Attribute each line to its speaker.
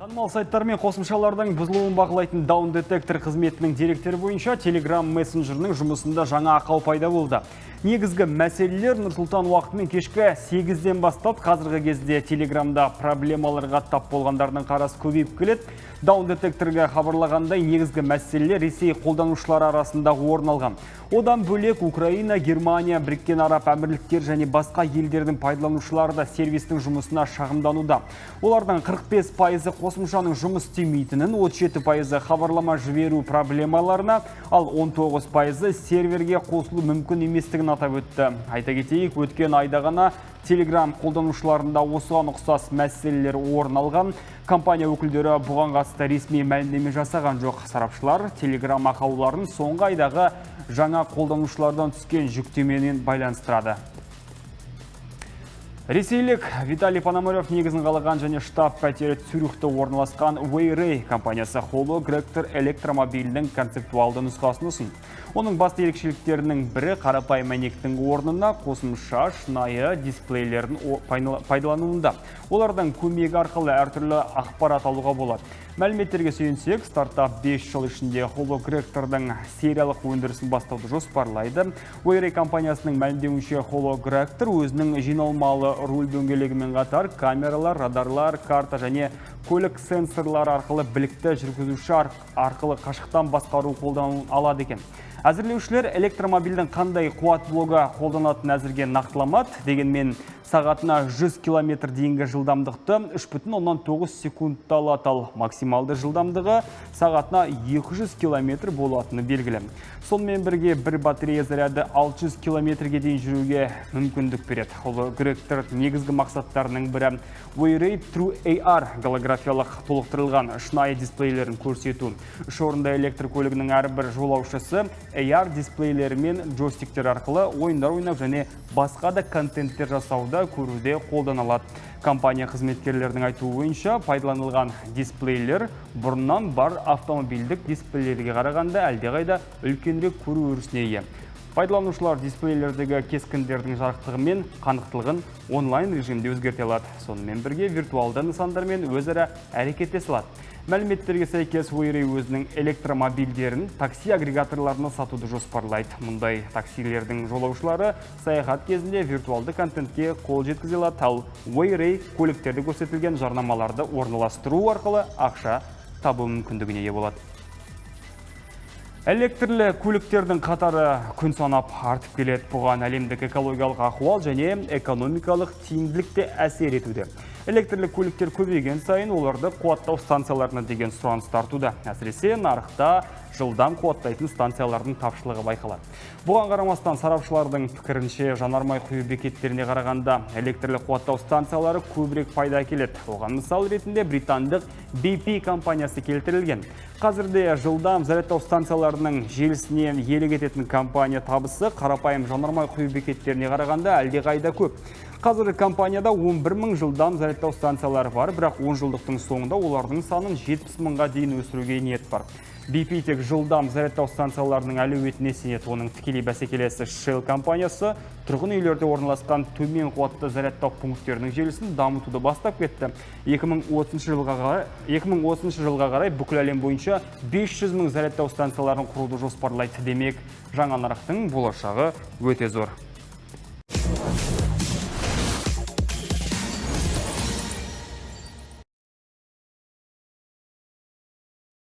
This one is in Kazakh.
Speaker 1: Танымал сайттар мен қосымшалардың бұзылуын бақылайтын Даун Детектор қызметінің деректері бойынша Telegram мессенджерінің жұмысында жаңа ақау пайда болды. Негізгі мәселелер Нұрсұлтан уақытымен кешкі 8-ден бастап қазіргі кезде Телеграмда проблемаларға тап болғандардың қарасы көбейіп келеді. Даун Детекторға хабарлағандай негізгі мәселелер Ресей қолданушылары арасында орын алған. Одан бөлек Украина, Германия, Біріккен Араб Әмірліктер және басқа елдердің пайдаланушылары да сервистің жұмысына шағымдануда. Олардан 45% қосымшаның жұмыс істемейтінін, 37% хабарлама жіберу проблемаларына, ал 19% серверге қосылу мүмкін еместігін атап өтті. Айта кетейік, өткен айда ғана Telegram қолданушыларында осыған ұқсас мәселелер орын алған. Компания өкілдері бұған қатысты ресми мәлімдеме жасаған жоқ. Сарапшылар Telegram ақауларын соңғы айдағы жаңа қолданушылардан түскен жүктеменен байланыстырады. Ресейлік Виталий Пономарев негізін қалаған және штаб пәтері Цюрихте орналасқан Wayray компаниясы Holo-Gractor электромобилінің концептуалды нұсқасын ұсынды. Оның басты ерекшеліктерінің бірі қарапайым әйнектің орнына қосымша шынайы дисплейлерін пайдалануында. Олардан көмегі арқылы әртүрлі ақпарат алуға болады. Мәліметтерге сүйенсек, стартап 5 жыл ішінде Holo-Gractor'дың сериялық өндірісін бастауды жоспарлайды. Wayray компаниясының мәлімдеуінше Holo-Gractor өзінің жиналмалы руль дөңгелегімен қатар камералар, радарлар, карта және көлік сенсорлары арқылы білікті жүргізуші арқылы қашықтан басқару қолдануын алады екен. Әзірлеушілер электромобильдің қандай қуат блогы қолданатын әзірге нақтыламады, дегенмен сағатына 100 км дейінгі жылдамдықты 3,9 секундта алады, ал максималды жылдамдығы сағатына 200 км болатыны белгілі. Сонымен бірге бір батарея заряды 600 км-ге дейін жүруге мүмкіндік береді. Holo-Gractor негізгі мақсаттарының бірі Wayray True AR голографиялық толықтырылған шынайы дисплейлерін көрсету. Үш орында электр көлігінің әрбір жолаушысы AR дисплейлері мен джойстиктер арқылы ойындар ойнап және басқа да контенттер жасауда көруде қолданылады. Компания қызметкерлердің айтуы бойынша пайдаланылған дисплейлер бұрыннан бар автомобильдік дисплейлерге қарағанда әлдеқайда үлкенірек көру өрісіне ие. Пайдаланушылар дисплейлердегі кескіндердің жарықтығы мен қанықтылығын онлайн режимде өзгерте алады. Сонымен бірге виртуалды нысандармен өзара әрекеттесе алады. Мәліметтерге сәйкес Wayray өзінің электромобильдерін такси агрегаторларына сатуды жоспарлайды. Мұндай таксилердің жолаушылары саяхат кезінде виртуалды контентке қол жеткізе алады, ал Wayray көліктерде көрсетілген жарнамаларды орналастыру арқылы ақша табу мүмкіндігіне ие болады. Электрлі көліктердің қатары күн санап артып келеді. Бұған әлемдік экологиялық ахуал және экономикалық тиімділікте әсер етуде. Электрлі көліктер көбейген сайын оларды қуаттау станцияларына деген сұраныс артуда. Әсіресе нарықта жылдам қуаттайтын станциялардың тапшылығы байқалады. Бұған қарамастан сарапшылардың пікірінше жанармай құю бекеттеріне қарағанда электрлі қуаттау станциялары көбірек пайда келеді. Оған мысал ретінде британдық BP компаниясы келтірілген. Қазірде жылдам зарядтау станцияларының желісіне иелік ететін компания табысы қарапайым жанармай құю бекеттеріне қарағанда әлдеқайда көп. Қазір компанияда 11 мың жылдам зарядтау станциялары бар, бірақ 10 жылдықтың соңында олардың санын 70 мыңға дейін өсіруге ниет бар. BP тек жылдам зарядтау станцияларының әлеуетіне сенеді. Оның тікелей бәсекелесі Shell компаниясы тұрғын үйлерде орналасқан төмен қуатты зарядтау пункттерінің желісін дамытуды бастап кетті. 2030 жылға қарай бүкіл әлем бойынша 500 мың зарядтау станцияларын құруды жоспарлайды. Демек, жаңа нарықтың болашағы өте зор.